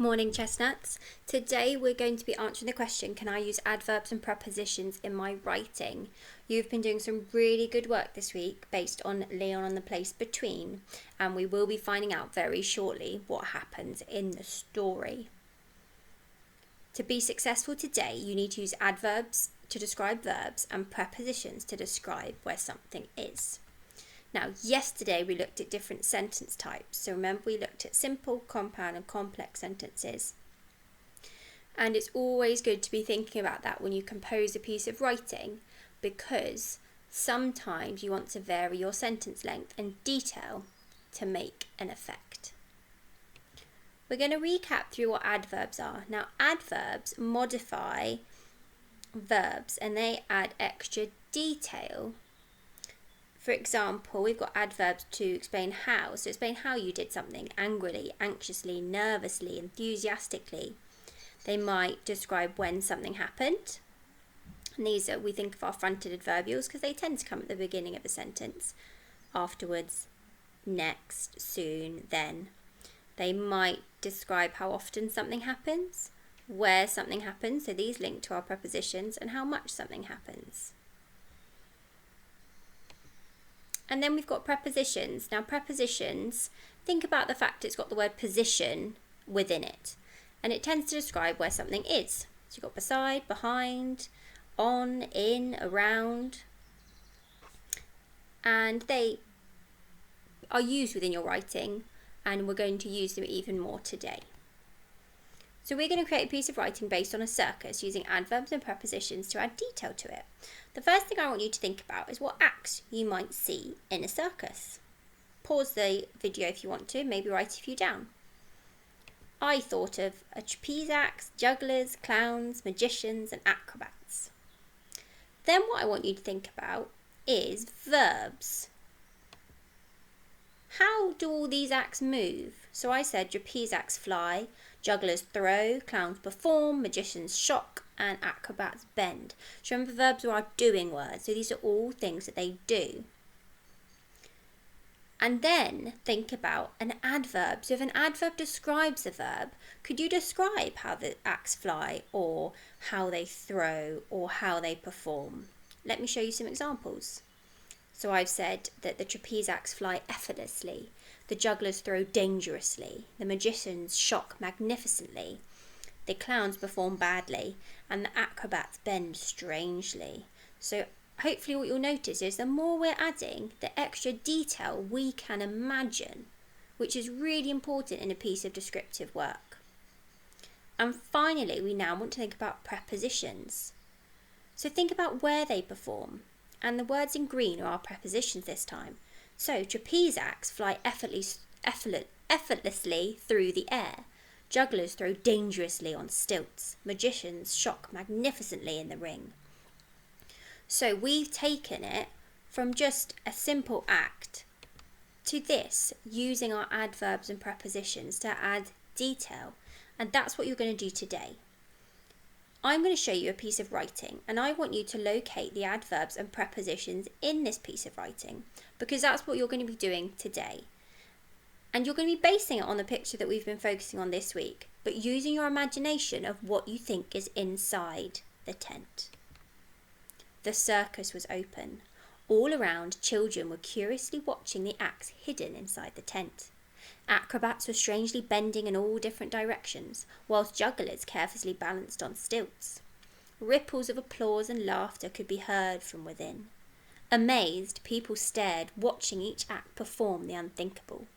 Morning chestnuts. Today we're going to be answering the question, can I use adverbs and prepositions in my writing? You've been doing some really good work this week based on Leon and the place between, and we will be finding out very shortly what happens in the story. To be successful today, you need to use adverbs to describe verbs and prepositions to describe where something is. Now, yesterday we looked at different sentence types. So remember, we looked at simple, compound and complex sentences. And it's always good to be thinking about that when you compose a piece of writing, because sometimes you want to vary your sentence length and detail to make an effect. We're going to recap through what adverbs are. Now, adverbs modify verbs and they add extra detail. For example, we've got adverbs to explain how. So explain how you did something: angrily, anxiously, nervously, enthusiastically. They might describe when something happened. And these are, we think of our fronted adverbials because they tend to come at the beginning of a sentence. Afterwards, next, soon, then. They might describe how often something happens, where something happens. So these link to our prepositions, and how much something happens. And then we've got prepositions. Now, prepositions, think about the fact it's got the word position within it. And it tends to describe where something is. So you've got beside, behind, on, in, around. And they are used within your writing, and we're going to use them even more today. So we're going to create a piece of writing based on a circus using adverbs and prepositions to add detail to it. The first thing I want you to think about is what acts you might see in a circus. Pause the video if you want to, maybe write a few down. I thought of a trapeze acts, jugglers, clowns, magicians and acrobats. Then what I want you to think about is verbs. How do all these acts move? So I said trapeze acts fly, jugglers throw, clowns perform, magicians shock, and acrobats bend. So remember, verbs are our doing words. So these are all things that they do. And then think about an adverb. So if an adverb describes a verb, could you describe how the acts fly, or how they throw, or how they perform? Let me show you some examples. So I've said that the trapeze acts fly effortlessly, the jugglers throw dangerously, the magicians shock magnificently, the clowns perform badly, and the acrobats bend strangely. So hopefully what you'll notice is the more we're adding, the extra detail we can imagine, which is really important in a piece of descriptive work. And finally, we now want to think about prepositions. So think about where they perform. And the words in green are our prepositions this time. So trapeze acts fly effortlessly through the air. Jugglers throw dangerously on stilts. Magicians shock magnificently in the ring. So we've taken it from just a simple act to this, using our adverbs and prepositions to add detail. And that's what you're going to do today. I'm going to show you a piece of writing, and I want you to locate the adverbs and prepositions in this piece of writing, because that's what you're going to be doing today. And you're going to be basing it on the picture that we've been focusing on this week, but using your imagination of what you think is inside the tent. The circus was open. All around, children were curiously watching the acts hidden inside the tent. Acrobats were strangely bending in all different directions, whilst jugglers carefully balanced on stilts. Ripples of applause and laughter could be heard from within. Amazed, people stared, watching each act perform the unthinkable.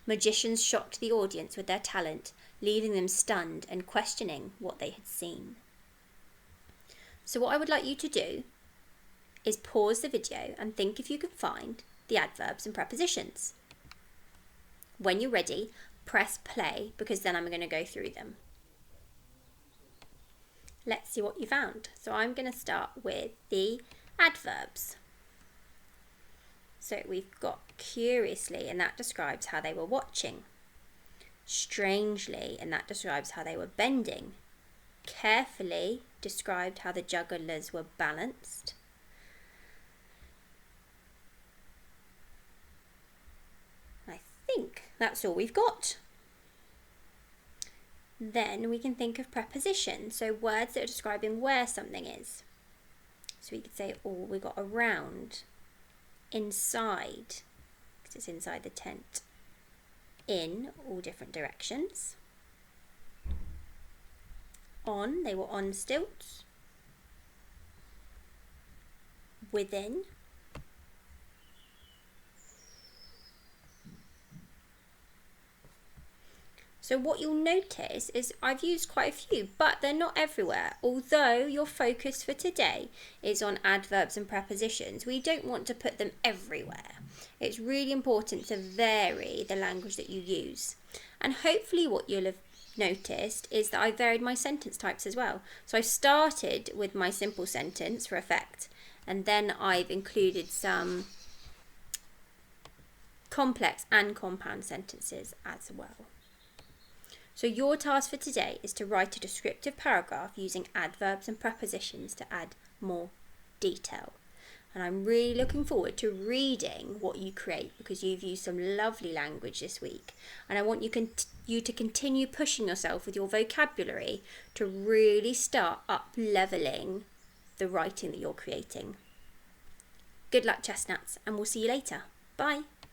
Magicians shocked the audience with their talent, leaving them stunned and questioning what they had seen. So what I would like you to do is pause the video and think if you can find the adverbs and prepositions. When you're ready, press play, because then I'm going to go through them. Let's see what you found. So I'm going to start with the adverbs. So we've got curiously, and that describes how they were watching. Strangely, and that describes how they were bending. Carefully described how the jugglers were balanced. I think that's all we've got. Then we can think of prepositions, so words that are describing where something is. So we could say, oh, we got around, inside, because it's inside the tent, in, all different directions, on, they were on stilts, within, so what you'll notice is I've used quite a few, but they're not everywhere. Although your focus for today is on adverbs and prepositions, we don't want to put them everywhere. It's really important to vary the language that you use. And hopefully what you'll have noticed is that I varied my sentence types as well. So I started with my simple sentence for effect, and then I've included some complex and compound sentences as well. So your task for today is to write a descriptive paragraph using adverbs and prepositions to add more detail. And I'm really looking forward to reading what you create, because you've used some lovely language this week. And I want you to continue pushing yourself with your vocabulary to really start up-leveling the writing that you're creating. Good luck, chestnuts, and we'll see you later. Bye.